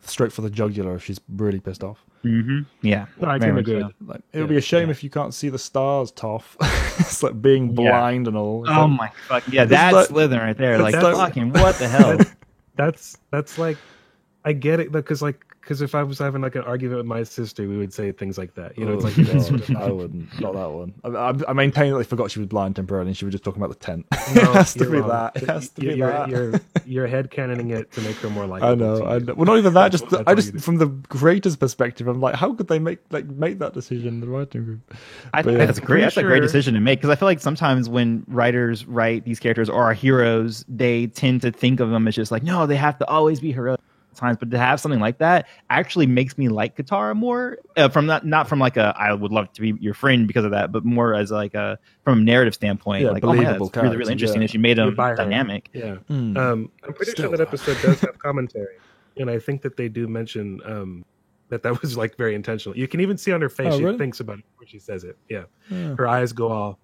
Speaker 1: straight for the jugular if she's really pissed off.
Speaker 3: Yeah,
Speaker 2: no, I
Speaker 3: very
Speaker 2: can
Speaker 3: much
Speaker 2: agree.
Speaker 3: so.
Speaker 1: Like it would be a shame if you can't see the stars, Toph. It's like being blind and all. It's
Speaker 3: Oh
Speaker 1: like-
Speaker 3: my fuck! Yeah, that's
Speaker 1: like-
Speaker 3: Slytherin right there. Like
Speaker 1: that's-
Speaker 3: fucking what the hell?
Speaker 2: That's like I get it because like because if I was having like an argument with my sister, we would say things like that. You know, it's
Speaker 1: Oh,
Speaker 2: like you just
Speaker 1: God,
Speaker 2: sort of-
Speaker 1: I wouldn't. Not that one. I maintain that they forgot she was blind temporarily, and she was just talking about the tent.
Speaker 2: No,
Speaker 1: It has to
Speaker 2: you're
Speaker 1: be
Speaker 2: wrong.
Speaker 1: that. It has to be that.
Speaker 2: You're headcanoning it to make her more likable.
Speaker 1: I know,
Speaker 2: to
Speaker 1: I
Speaker 2: you.
Speaker 1: know. Well, not even that.
Speaker 2: That's
Speaker 1: Just
Speaker 2: what-
Speaker 1: I
Speaker 2: that's
Speaker 1: just
Speaker 2: what you
Speaker 1: from the creator's perspective, I'm like, how could they make that decision in the writing room?
Speaker 3: I
Speaker 1: But
Speaker 3: think
Speaker 1: yeah.
Speaker 3: that's great. That's a great
Speaker 2: Pretty sure-
Speaker 3: decision to make because I feel like sometimes when writers write these characters or are heroes, they tend to think of them as just like, no, they have to always be heroic times. But to have something like that actually makes me like Katara more. From not from like a I would love to be your friend because of that, but more as like a from a narrative standpoint.
Speaker 1: Yeah,
Speaker 3: like, oh my God,
Speaker 1: believable
Speaker 3: that's really
Speaker 1: character,
Speaker 3: really interesting
Speaker 1: yeah.
Speaker 3: that she made
Speaker 2: You
Speaker 3: him
Speaker 2: buy her.
Speaker 3: dynamic.
Speaker 2: Yeah.
Speaker 1: Mm.
Speaker 2: I'm pretty
Speaker 1: Still,
Speaker 2: sure that episode does have commentary, and I think that they do mention that was like very intentional. You can even see on her face
Speaker 1: Oh,
Speaker 2: she
Speaker 1: really?
Speaker 2: thinks about it when she says it. Yeah,
Speaker 1: Yeah.
Speaker 2: her eyes go all.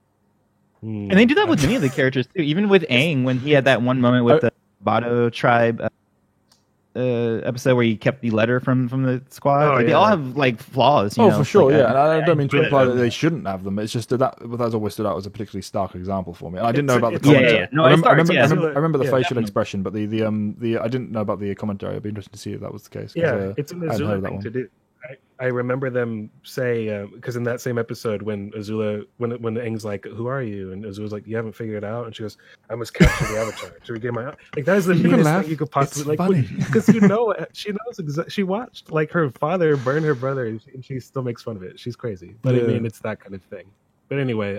Speaker 3: And they do that with many of the characters too. Even with Aang, when he had that one moment with the Bado tribe episode where he kept the letter from the squad.
Speaker 2: Oh,
Speaker 3: Like, they
Speaker 2: yeah.
Speaker 3: all have like flaws. You
Speaker 1: Oh,
Speaker 3: know?
Speaker 1: for
Speaker 3: It's
Speaker 1: sure,
Speaker 3: like,
Speaker 1: yeah. And I don't mean to
Speaker 2: but,
Speaker 1: imply that they shouldn't have them. It's just that's always stood out as a particularly stark example for me. And I didn't know about the
Speaker 2: It's- yeah,
Speaker 1: commentary.
Speaker 3: yeah. No,
Speaker 1: I
Speaker 3: it
Speaker 1: remember,
Speaker 3: starts,
Speaker 1: I
Speaker 3: yeah.
Speaker 1: remember, I remember the
Speaker 2: Yeah,
Speaker 1: facial
Speaker 3: definitely.
Speaker 1: expression, but the I didn't know about the commentary. It'd be interesting to see if that was the case. 'Cause,
Speaker 2: Yeah, it's an
Speaker 1: I hadn't heard
Speaker 2: Azula
Speaker 1: of that
Speaker 2: thing
Speaker 1: one.
Speaker 2: to do. I remember them say because in that same episode when Azula when Aang's like, "Who are you?" and Azula's like, "You haven't figured it out," and she goes, "I must capture the Avatar to regain my." Like that is the
Speaker 1: You can
Speaker 2: meanest
Speaker 1: laugh.
Speaker 2: thing you could possibly
Speaker 1: It's
Speaker 2: like
Speaker 1: funny.
Speaker 2: because you know she knows she watched like her father burn her brother and she still makes fun of it. She's crazy, but I
Speaker 1: Yeah.
Speaker 2: mean it's that kind of thing. But anyway,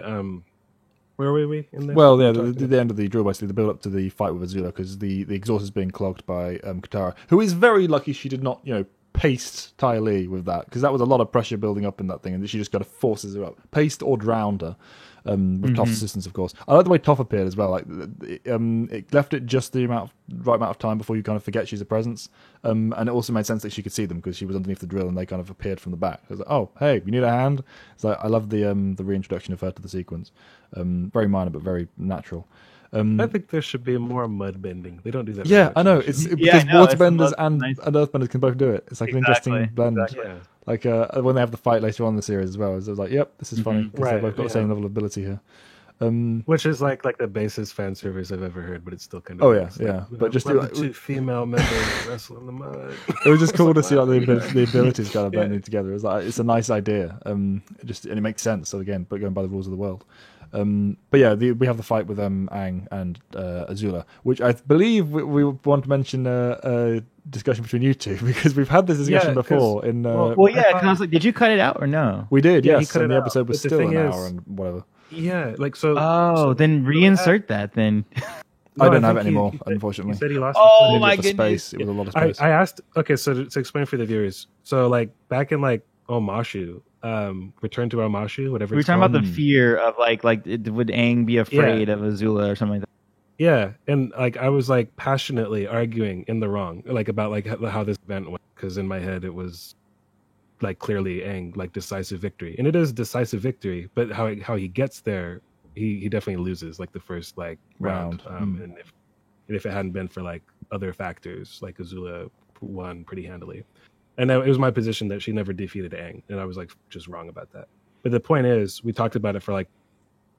Speaker 2: where were we in this?
Speaker 1: Well, yeah,
Speaker 2: We were
Speaker 1: the end of the drill, basically, the build up to the fight with Azula, because the exhaust is being clogged by Katara, who is very lucky she did not, paste Ty Lee with that, because that was a lot of pressure building up in that thing, and she just kind of forces her up. Paste or drowned her, with Toph's assistance, of course. I like the way Toph appeared as well. Like, it left it just the right amount of time before you kind of forget she's a presence, and it also made sense that she could see them because she was underneath the drill and they kind of appeared from the back. I was like, oh, hey, you need a hand? It's like, I love the reintroduction of her to the sequence. Very minor but very natural.
Speaker 2: I think there should be more mud bending. They don't do that. very
Speaker 1: Yeah,
Speaker 2: much
Speaker 1: I
Speaker 2: in
Speaker 1: know.
Speaker 2: the show.
Speaker 1: It's
Speaker 3: Yeah,
Speaker 1: because
Speaker 3: I know, it's
Speaker 1: waterbenders
Speaker 3: a
Speaker 1: and
Speaker 3: nice-
Speaker 1: earthbenders can both do it. It's like an
Speaker 3: Exactly,
Speaker 1: interesting blend.
Speaker 3: exactly.
Speaker 2: yeah.
Speaker 1: Like when they have the fight later on in the series as well, I was like, "Yep, this is funny." 'Cause
Speaker 2: Right,
Speaker 1: they've both got the same
Speaker 2: yeah.
Speaker 1: level of ability here.
Speaker 2: Which is like the basest fan service I've ever heard, but it's still kind of
Speaker 1: Oh, yeah,
Speaker 2: nice.
Speaker 1: yeah. But just
Speaker 2: let
Speaker 1: like-
Speaker 2: the two female members wrestle in the mud.
Speaker 1: It was just cool to see like
Speaker 2: You know?
Speaker 1: the abilities kind of
Speaker 2: Yeah.
Speaker 1: blending together. It's a nice idea. And it makes sense. So again, but going by the rules of the world. But yeah, we have the fight with Aang and Azula, which I believe we want to mention a discussion between you two because we've had this discussion
Speaker 2: Yeah, 'cause-
Speaker 1: before. In
Speaker 3: Well, yeah, because I was like, did you cut it out or no?
Speaker 1: we did,
Speaker 2: Yeah, he
Speaker 1: yes,
Speaker 2: cut
Speaker 1: and
Speaker 2: it
Speaker 1: the
Speaker 2: out.
Speaker 1: episode was
Speaker 2: But the
Speaker 1: still
Speaker 2: thing
Speaker 1: an
Speaker 2: is-
Speaker 1: hour and whatever.
Speaker 2: Yeah, like so.
Speaker 3: Oh,
Speaker 2: so-
Speaker 3: then reinsert that then.
Speaker 1: I don't
Speaker 2: think
Speaker 1: have it
Speaker 2: he-
Speaker 1: anymore,
Speaker 2: he said-
Speaker 1: unfortunately.
Speaker 2: He said he lost.
Speaker 3: Oh,
Speaker 2: the footage.
Speaker 3: my
Speaker 1: For
Speaker 3: goodness.
Speaker 1: space, it was a lot of
Speaker 2: I,
Speaker 1: space.
Speaker 2: I asked. Okay, so to explain for the viewers, so like back in like Omashu, Return to Omashu, whatever.
Speaker 3: We were
Speaker 2: it's
Speaker 3: talking about
Speaker 2: called.
Speaker 3: the fear of would Aang be afraid of Azula or something like that?
Speaker 2: Yeah, and like I was like passionately arguing in the wrong, like about like how this event went, because in my head it was like clearly Aang like decisive victory, and it is decisive victory, but how he gets there, he definitely loses like the first like round,
Speaker 1: Round.
Speaker 2: and if it hadn't been for like other factors, like Azula won pretty handily, and it was my position that she never defeated Aang, and I was like just wrong about that. But the point is, we talked about it for like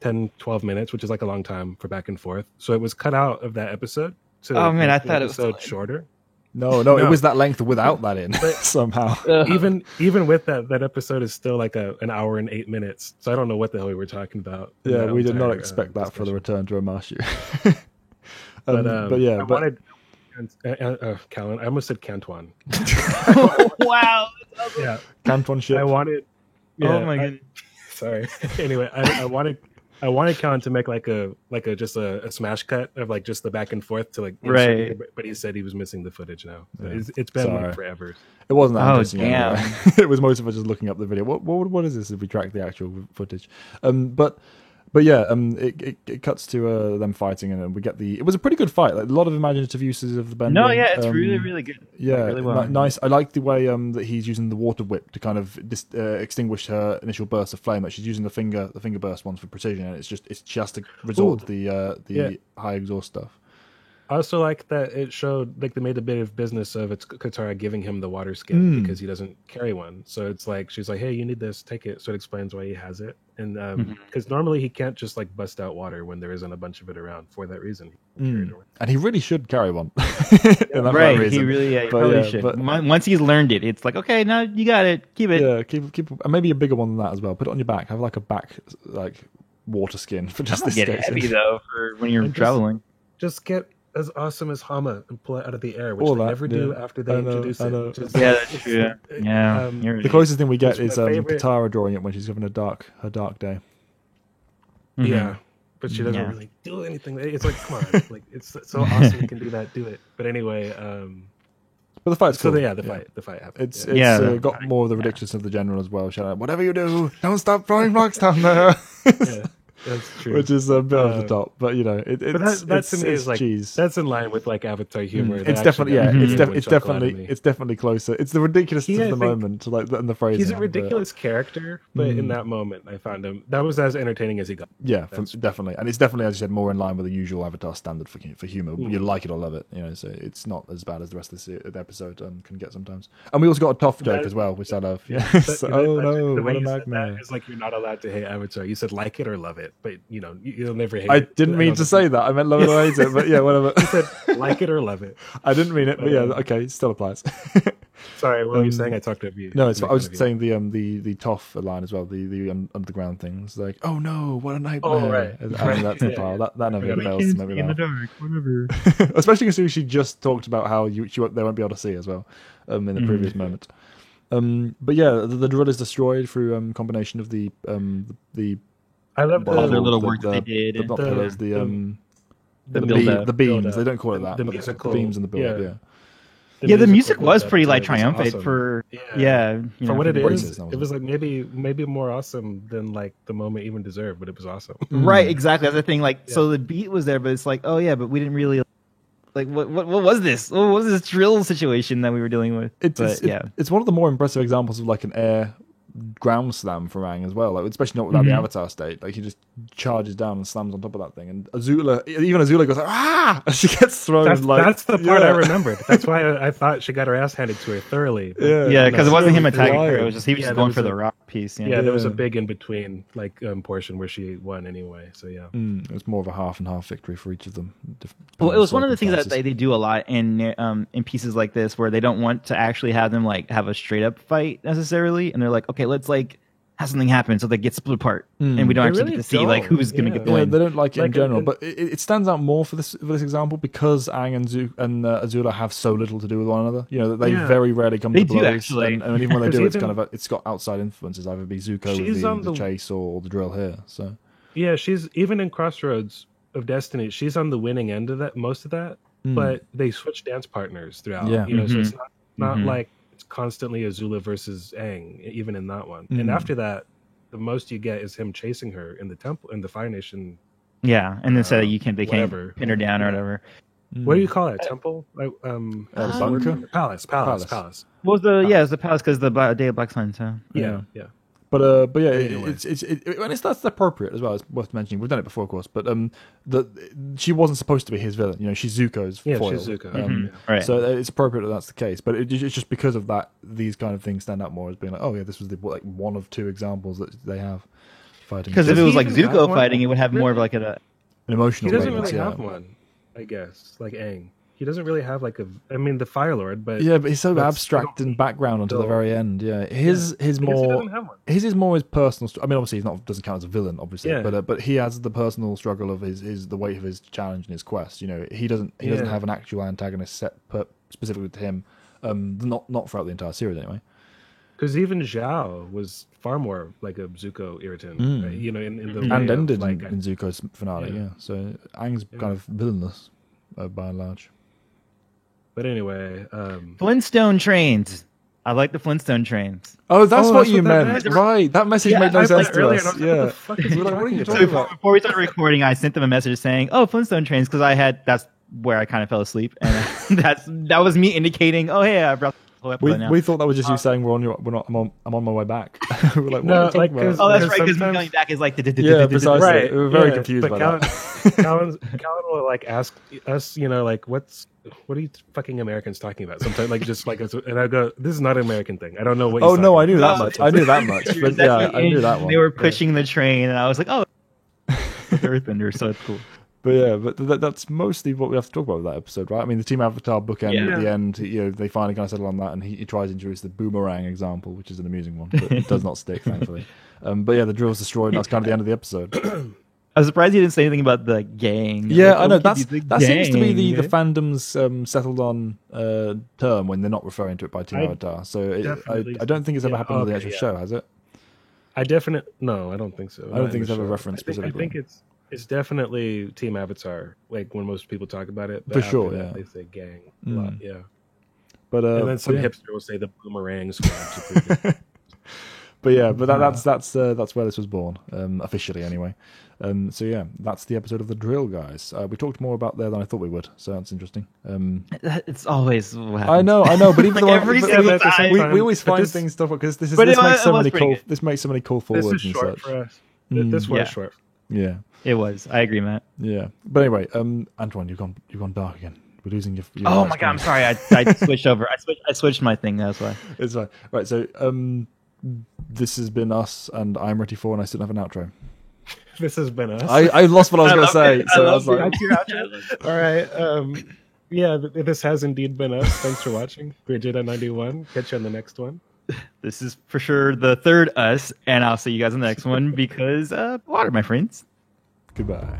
Speaker 2: 10, 12 minutes, which is like a long time for back and forth. So it was cut out of that episode. To
Speaker 3: Oh, man, I
Speaker 2: make the
Speaker 3: thought it was
Speaker 2: episode
Speaker 3: fine.
Speaker 2: shorter.
Speaker 1: No, it
Speaker 2: No.
Speaker 1: was that length without that in somehow.
Speaker 2: Even with that episode is still like an hour and 8 minutes. So I don't know what the hell we were talking about. in
Speaker 1: Yeah,
Speaker 2: that
Speaker 1: we did not
Speaker 2: entire,
Speaker 1: expect that for the
Speaker 2: discussion.
Speaker 1: return to Omashu. But yeah,
Speaker 2: I wanted Callan. I almost said Cantuan.
Speaker 3: Wow.
Speaker 2: Yeah,
Speaker 1: Canton ship.
Speaker 2: I wanted.
Speaker 3: Oh my goodness.
Speaker 2: Sorry. Anyway, I wanted Callan to make like a just a smash cut of like just the back and forth to like
Speaker 3: Right.
Speaker 2: But he said he was missing the footage now. So
Speaker 1: Yeah.
Speaker 2: it's been
Speaker 1: Sorry.
Speaker 2: like forever.
Speaker 1: It wasn't that
Speaker 3: Oh,
Speaker 1: interesting.
Speaker 3: damn.
Speaker 1: Anyway. It was most of us just looking up the video. What is this if we track the actual footage? But yeah, it cuts to them fighting, and then we get it was a pretty good fight. Like, a lot of imaginative uses of the bending.
Speaker 3: No, yeah, it's really, really good.
Speaker 1: Yeah,
Speaker 3: really well.
Speaker 1: nice. I like the way that he's using the water whip to kind of extinguish her initial burst of flame. Like she's using the finger burst ones for precision, and it's just to resort to the
Speaker 2: Yeah.
Speaker 1: high exhaust stuff.
Speaker 2: I also like that it showed like they made a bit of business of it's Katara giving him the water skin because he doesn't carry one. So it's like she's like, "Hey, you need this, take it." So it explains why he has it, and because normally he can't just like bust out water when there isn't a bunch of it around for that reason.
Speaker 1: And he really should carry one.
Speaker 3: Right, he really probably should.
Speaker 1: But
Speaker 3: Once he's learned it, it's like, okay, now you got it, keep it.
Speaker 1: yeah, keep and maybe a bigger one than that as well. Put it on your back. Have like a back like water skin for just this
Speaker 3: Get
Speaker 1: case.
Speaker 3: heavy though for when you're
Speaker 2: And
Speaker 3: traveling.
Speaker 2: Just get as awesome as Hama and pull it out of the air, which
Speaker 1: All
Speaker 2: they
Speaker 1: that,
Speaker 2: never do
Speaker 1: yeah.
Speaker 2: after they introduce
Speaker 1: I
Speaker 2: it.
Speaker 1: know.
Speaker 2: Which is,
Speaker 3: Yeah, that's true. Yeah,
Speaker 1: The closest thing we get
Speaker 2: It's
Speaker 1: is
Speaker 2: my favorite.
Speaker 1: Katara drawing it when she's having her dark day.
Speaker 2: Yeah, but she doesn't
Speaker 3: Yeah.
Speaker 2: really do anything. It's like, come on, like it's so awesome you can do that, do it. But anyway,
Speaker 1: But the fight's
Speaker 2: so
Speaker 1: cool.
Speaker 2: the fight happened.
Speaker 1: It's
Speaker 3: Yeah.
Speaker 1: got more of the ridiculousness of the general as well. Shouting out, "Whatever you do, don't stop throwing rocks down there,"
Speaker 2: yeah, that's true.
Speaker 1: which is a bit over the top. But you know, it's
Speaker 2: But that to me
Speaker 1: it's
Speaker 2: is like
Speaker 1: cheese.
Speaker 2: that's in line with like Avatar humor. That
Speaker 1: It's
Speaker 2: actually
Speaker 1: definitely
Speaker 2: got me
Speaker 1: it's,
Speaker 2: genuine
Speaker 1: it's
Speaker 2: chuckle out of
Speaker 1: definitely
Speaker 2: me.
Speaker 1: it's definitely closer. It's the ridiculousness
Speaker 2: I
Speaker 1: of the
Speaker 2: think
Speaker 1: moment, like and the phrasing.
Speaker 2: He's a
Speaker 1: but-
Speaker 2: ridiculous character, but in that moment, I found him. That was as entertaining as he got.
Speaker 1: Yeah, definitely, and it's definitely, as you said, more in line with the usual Avatar standard for humor. You like it or love it, you know. So it's not as bad as the rest of the episode can get sometimes. And we also got a tough joke as well, which I love. Yeah. So, no,
Speaker 2: the
Speaker 1: what
Speaker 2: way
Speaker 1: a
Speaker 2: you said
Speaker 1: nightmare!
Speaker 2: that is like you're not allowed to hate Avatar. You said like it or love it, but you know you'll never hate
Speaker 1: I
Speaker 2: it.
Speaker 1: didn't mean to say that. I meant love it or hate it, but yeah, whatever.
Speaker 2: You said like it or love it.
Speaker 1: I didn't mean it, but yeah, okay, it still applies.
Speaker 2: Sorry, what were you saying? I talked over you.
Speaker 1: No, it's. I was
Speaker 2: Making fun
Speaker 1: saying the Toph line as well. The underground things like, oh no, what a nightmare!
Speaker 2: Oh, right.
Speaker 1: And
Speaker 2: Right.
Speaker 1: that's the part that never
Speaker 2: forgot
Speaker 1: fails to make me laugh.
Speaker 3: dark, whatever.
Speaker 1: Especially considering she just talked about how they won't be able to see as well in the previous moment. But yeah, the drill is destroyed through combination of the
Speaker 2: I love
Speaker 3: All their
Speaker 2: the
Speaker 3: little work that they did.
Speaker 1: not
Speaker 2: the-
Speaker 1: pillars, the
Speaker 3: build-up.
Speaker 1: the beams.
Speaker 2: Build-up.
Speaker 1: They don't call it that.
Speaker 2: The
Speaker 1: but
Speaker 2: musical-
Speaker 1: the beams and the build.
Speaker 2: yeah.
Speaker 1: Yeah.
Speaker 3: Yeah, the music
Speaker 2: build-up
Speaker 3: was pretty
Speaker 2: to
Speaker 3: like
Speaker 2: it was
Speaker 3: triumphant
Speaker 2: awesome.
Speaker 3: for
Speaker 2: Yeah.
Speaker 3: you
Speaker 2: For
Speaker 3: know,
Speaker 2: what it
Speaker 3: the
Speaker 2: is,
Speaker 1: voices, that was
Speaker 2: it was like maybe more awesome than like the moment even deserved, but it was awesome.
Speaker 3: Right, exactly. That's the thing. Like, so the beat was there, but it's like, oh yeah, but we didn't really like what was this? What was this drill situation that we were dealing with?
Speaker 1: It's one of the more impressive examples of like an air ground slam for Aang as well. Like, especially not without the Avatar state. Like he just charges down and slams on top of that thing. And even Azula goes like, ah! She gets thrown.
Speaker 2: That's the part I remembered. That's why I thought she got her ass handed to her thoroughly. But
Speaker 3: Yeah, because it wasn't him
Speaker 1: it's
Speaker 3: attacking her.
Speaker 1: wild.
Speaker 3: It was just he was just
Speaker 2: Yeah,
Speaker 3: going
Speaker 2: there
Speaker 3: for
Speaker 2: was
Speaker 3: the rock piece.
Speaker 2: Yeah, there was a big in between like portion where she won anyway. So yeah.
Speaker 1: It was more of a half and half victory for each of them.
Speaker 3: Well, it was one of the things that
Speaker 1: circumstances.
Speaker 3: they do a lot in pieces like this, where they don't want to actually have them like have a straight up fight necessarily, and they're like, okay, let's like have something happen, so they get split apart, and we don't
Speaker 2: They
Speaker 3: actually
Speaker 2: really
Speaker 3: get to see like
Speaker 2: don't.
Speaker 3: who's going to get the
Speaker 1: Yeah,
Speaker 3: win.
Speaker 1: they don't like it in
Speaker 2: Like,
Speaker 1: general,
Speaker 2: and-
Speaker 1: but it stands out more for this example because Aang and Azula have so little to do with one another. You know, that they
Speaker 2: Yeah.
Speaker 1: very rarely come
Speaker 3: They
Speaker 1: to
Speaker 3: do,
Speaker 1: blows,
Speaker 3: actually.
Speaker 1: and even when they do, it's
Speaker 2: Even-
Speaker 1: kind of it's got outside influences, either be Zuko
Speaker 2: She's
Speaker 1: with
Speaker 2: on
Speaker 1: the
Speaker 2: the-
Speaker 1: chase or the drill here. So
Speaker 2: Yeah, she's even in Crossroads of Destiny. She's on the winning end of that, most of that. But they switch dance partners throughout.
Speaker 1: Yeah.
Speaker 2: You know, so it's not like it's constantly Azula versus Aang, even in that one. And after that, the most you get is him chasing her in the temple in the Fire Nation.
Speaker 3: Yeah, and then so that they
Speaker 2: whatever.
Speaker 3: can't pin her down or whatever.
Speaker 2: What do you call it? Temple? Like
Speaker 1: bunker?
Speaker 2: Palace.
Speaker 3: What was the it's the palace because the Day of Black Sun. So
Speaker 2: Yeah.
Speaker 1: But yeah,
Speaker 2: Anyway.
Speaker 1: that's appropriate as well. It's worth mentioning. We've done it before, of course, but she wasn't supposed to be his villain. You know, she's Zuko's
Speaker 2: Yeah,
Speaker 1: foil.
Speaker 2: she's Zuko.
Speaker 3: right.
Speaker 1: So it's appropriate that that's the case. But it's just because of that, these kind of things stand out more as being like, oh yeah, this was like one of two examples that they have fighting.
Speaker 3: Because if
Speaker 2: Does
Speaker 3: it was
Speaker 2: he
Speaker 3: like
Speaker 2: even have
Speaker 3: Zuko
Speaker 2: one?
Speaker 3: fighting, it would have more of like
Speaker 1: an emotional.
Speaker 2: He doesn't
Speaker 1: weight,
Speaker 2: really
Speaker 1: yeah.
Speaker 2: have one, I guess, like Aang. He doesn't really have like the Fire Lord, but
Speaker 1: Yeah, but he's so
Speaker 2: That's-
Speaker 1: abstract in background until the
Speaker 2: So-
Speaker 1: very end. Yeah, his
Speaker 2: I guess he
Speaker 1: more
Speaker 2: doesn't have one.
Speaker 1: his is more his personal. I mean, obviously, doesn't count as a villain, obviously.
Speaker 2: Yeah.
Speaker 1: But he has the personal struggle of his the weight of his challenge and his quest. You know, he doesn't
Speaker 2: Yeah.
Speaker 1: have an actual antagonist set specifically to him. Not throughout the entire series anyway.
Speaker 2: Because even Zhao was far more like a Zuko irritant, right? You know, in the way
Speaker 1: And
Speaker 2: of,
Speaker 1: ended
Speaker 2: like,
Speaker 1: in Zuko's finale. Yeah, so Aang's kind of villainless by and large.
Speaker 2: But anyway,
Speaker 3: Flintstone trains. I like the Flintstone trains.
Speaker 1: Oh, that's
Speaker 2: Oh,
Speaker 1: what
Speaker 2: that's
Speaker 1: you
Speaker 2: what that
Speaker 1: meant,
Speaker 2: meant?
Speaker 1: right? That message
Speaker 2: Yeah,
Speaker 1: made no
Speaker 2: I
Speaker 1: sense
Speaker 2: played
Speaker 1: to
Speaker 2: earlier,
Speaker 1: us.
Speaker 2: and I was like,
Speaker 1: Yeah.
Speaker 2: what the fuck is he
Speaker 1: We're like, what are you
Speaker 2: talking
Speaker 1: talking
Speaker 2: about?
Speaker 1: about?
Speaker 3: Before we started recording, I sent them a message saying, "Oh, Flintstone trains," because that's where I kind of fell asleep, and that was me indicating, "Oh, hey, I brought the whole episode now."
Speaker 1: We thought that was just you saying I'm on my way back. We're like, what
Speaker 2: No,
Speaker 1: are we talking
Speaker 2: like,
Speaker 1: about?
Speaker 2: 'cause-
Speaker 3: Oh, that's
Speaker 2: Because
Speaker 3: right. Because
Speaker 2: sometimes-
Speaker 3: coming back is like
Speaker 1: Yeah, precisely.
Speaker 2: Right,
Speaker 1: We were very
Speaker 2: yeah,
Speaker 1: confused
Speaker 2: but
Speaker 1: by that.
Speaker 2: Callan will like ask us, like, what are you fucking Americans talking about? Sometimes, like, just like, and I go, this is not an American thing. I don't know what.
Speaker 1: Oh
Speaker 2: he's
Speaker 1: no, I
Speaker 2: talking
Speaker 1: knew
Speaker 2: about.
Speaker 1: that much. I knew that much. But yeah, I knew that one.
Speaker 3: They were pushing the train, and I was like, oh, Earthbender, so it's cool.
Speaker 1: But yeah, but that's mostly what we have to talk about with that episode, right? I mean, the Team Avatar bookend
Speaker 3: Yeah.
Speaker 1: at the end, they finally kind of settle on that, and he tries to introduce the boomerang example, which is an amusing one, but it does not stick, thankfully. But yeah, the drill's destroyed, and that's kind of the end of the episode.
Speaker 3: I was surprised he didn't say anything about the gang.
Speaker 1: Yeah,
Speaker 3: Like,
Speaker 1: I know.
Speaker 3: we could
Speaker 1: That
Speaker 3: be the
Speaker 1: seems to be the
Speaker 3: gang.
Speaker 1: fandom's settled on term when they're not referring to it by Team
Speaker 2: I
Speaker 1: Avatar. So
Speaker 2: definitely-
Speaker 1: I don't think it's ever
Speaker 2: yeah,
Speaker 1: happened on the
Speaker 2: okay,
Speaker 1: actual
Speaker 2: yeah.
Speaker 1: show, has it?
Speaker 2: no, I don't think so.
Speaker 1: I don't
Speaker 2: Not
Speaker 1: think
Speaker 2: in
Speaker 1: it's
Speaker 2: the
Speaker 1: ever
Speaker 2: show.
Speaker 1: referenced
Speaker 2: I
Speaker 1: specifically.
Speaker 2: think it's definitely Team Avatar, like when most people talk about it. But
Speaker 1: For
Speaker 2: after
Speaker 1: sure,
Speaker 2: that,
Speaker 1: yeah.
Speaker 2: they say gang a lot, yeah.
Speaker 1: But
Speaker 2: And then some
Speaker 1: yeah.
Speaker 2: hipster will say the boomerang squad. to prove it.
Speaker 1: But that's where this was born, officially anyway. So yeah, that's the episode of The Drill, guys. We talked more about there than I thought we would, so that's interesting.
Speaker 3: It's always what
Speaker 1: I
Speaker 3: happens.
Speaker 1: know, but even
Speaker 3: Like
Speaker 1: though
Speaker 3: every
Speaker 1: but
Speaker 3: single
Speaker 1: we,
Speaker 2: at the same
Speaker 1: we,
Speaker 2: time,
Speaker 1: we always
Speaker 2: but
Speaker 1: find
Speaker 2: this-
Speaker 1: things stuff because this
Speaker 3: But
Speaker 1: this
Speaker 3: it
Speaker 1: makes so
Speaker 3: was
Speaker 1: many
Speaker 3: pretty
Speaker 1: cool
Speaker 3: good.
Speaker 1: this makes so many cool
Speaker 2: This
Speaker 1: forwards
Speaker 2: is
Speaker 1: and
Speaker 2: short
Speaker 1: such.
Speaker 2: for us. This was
Speaker 3: Yeah.
Speaker 2: short.
Speaker 1: Yeah,
Speaker 3: It was. I agree, Matt.
Speaker 1: yeah. But anyway, Antoine, you've gone dark again. We're losing your.
Speaker 3: Oh my god, I'm sorry. I switched over. I switched my thing. That's why.
Speaker 1: It's fine. Right, so this has been us, and I'm ready for, and I still don't have an outro.
Speaker 2: This has been us.
Speaker 1: I lost what I was going to say, so I was
Speaker 3: love
Speaker 1: like,
Speaker 2: That's your outro? All right. Yeah, this has indeed been us. Thanks for watching. Vegeta 91. Catch you on the next one.
Speaker 3: This is for sure the third us, and I'll see you guys in the next one because water, my friends.
Speaker 1: goodbye.